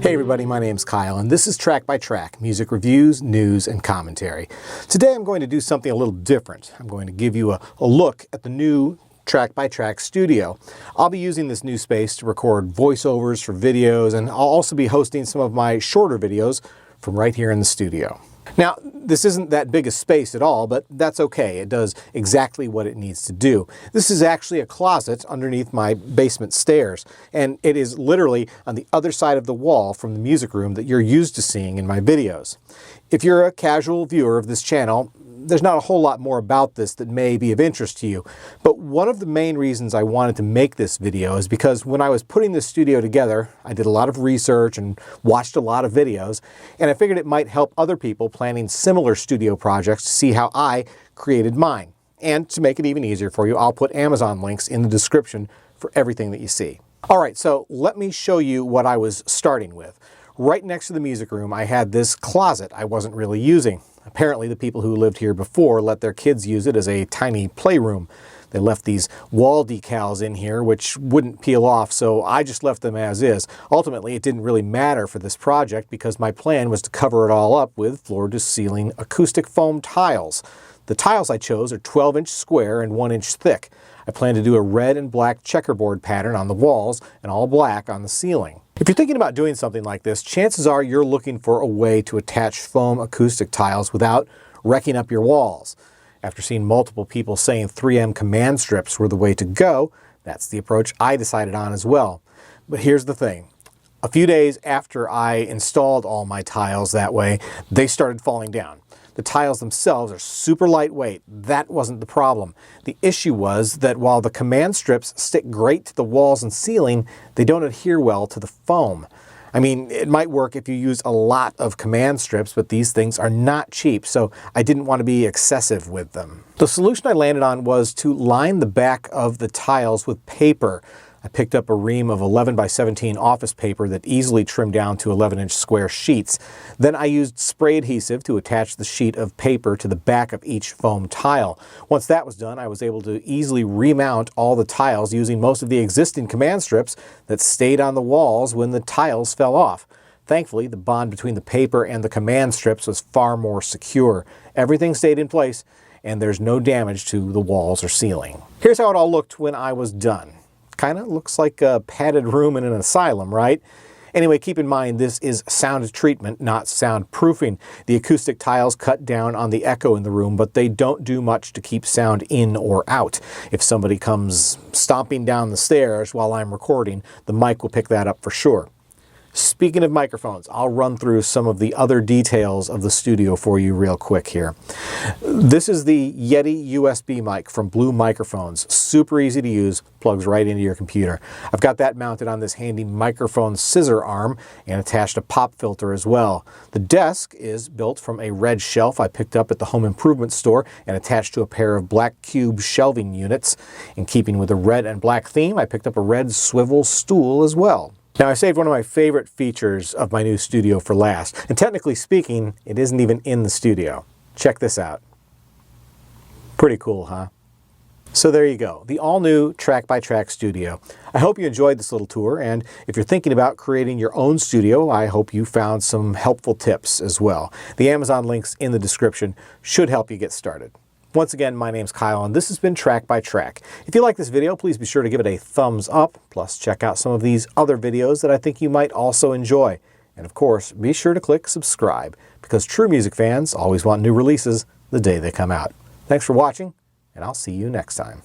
Hey everybody, my name's Kyle and this is Track by Track, music reviews, news, and commentary. Today I'm going to do something a little different. I'm going to give you a look at the new Track by Track studio. I'll be using this new space to record voiceovers for videos, and I'll also be hosting some of my shorter videos from right here in the studio. Now, this isn't that big a space at all, but that's okay. It does exactly what it needs to do. This is actually a closet underneath my basement stairs, and it is literally on the other side of the wall from the music room that you're used to seeing in my videos. If you're a casual viewer of this channel, there's not a whole lot more about this that may be of interest to you, but one of the main reasons I wanted to make this video is because when I was putting this studio together, I did a lot of research and watched a lot of videos, and I figured it might help other people planning similar studio projects to see how I created mine. And to make it even easier for you, I'll put Amazon links in the description for everything that you see. All right, so let me show you what I was starting with. Right next to the music room, I had this closet I wasn't really using. Apparently, the people who lived here before let their kids use it as a tiny playroom. They left these wall decals in here, which wouldn't peel off, so I just left them as is. Ultimately, it didn't really matter for this project because my plan was to cover it all up with floor-to-ceiling acoustic foam tiles. The tiles I chose are 12-inch square and 1-inch thick. I plan to do a red and black checkerboard pattern on the walls and all black on the ceiling. If you're thinking about doing something like this, chances are you're looking for a way to attach foam acoustic tiles without wrecking up your walls. After seeing multiple people saying 3M command strips were the way to go, that's the approach I decided on as well. But here's the thing. A few days after I installed all my tiles that way, they started falling down. The tiles themselves are super lightweight. That wasn't the problem. The issue was that while the command strips stick great to the walls and ceiling, they don't adhere well to the foam. I mean, it might work if you use a lot of command strips, but these things are not cheap, so I didn't want to be excessive with them. The solution I landed on was to line the back of the tiles with paper. I picked up a ream of 11 by 17 office paper that easily trimmed down to 11-inch square sheets. Then I used spray adhesive to attach the sheet of paper to the back of each foam tile. Once that was done, I was able to easily remount all the tiles using most of the existing command strips that stayed on the walls when the tiles fell off. Thankfully, the bond between the paper and the command strips was far more secure. Everything stayed in place, and there's no damage to the walls or ceiling. Here's how it all looked when I was done. Kind of looks like a padded room in an asylum, right? Anyway, keep in mind this is sound treatment, not soundproofing. The acoustic tiles cut down on the echo in the room, but they don't do much to keep sound in or out. If somebody comes stomping down the stairs while I'm recording, the mic will pick that up for sure. Speaking of microphones, I'll run through some of the other details of the studio for you real quick here. This is the Yeti USB mic from Blue Microphones. Super easy to use, plugs right into your computer. I've got that mounted on this handy microphone scissor arm and attached a pop filter as well. The desk is built from a red shelf I picked up at the home improvement store and attached to a pair of black cube shelving units. In keeping with the red and black theme, I picked up a red swivel stool as well. Now, I saved one of my favorite features of my new studio for last, and technically speaking, it isn't even in the studio. Check this out. Pretty cool, huh? So there you go, the all-new Track by Track studio. I hope you enjoyed this little tour, and if you're thinking about creating your own studio, I hope you found some helpful tips as well. The Amazon links in the description should help you get started. Once again, my name's Kyle, and this has been Track by Track. If you like this video, please be sure to give it a thumbs up. Plus, check out some of these other videos that I think you might also enjoy. And of course, be sure to click subscribe, because true music fans always want new releases the day they come out. Thanks for watching, and I'll see you next time.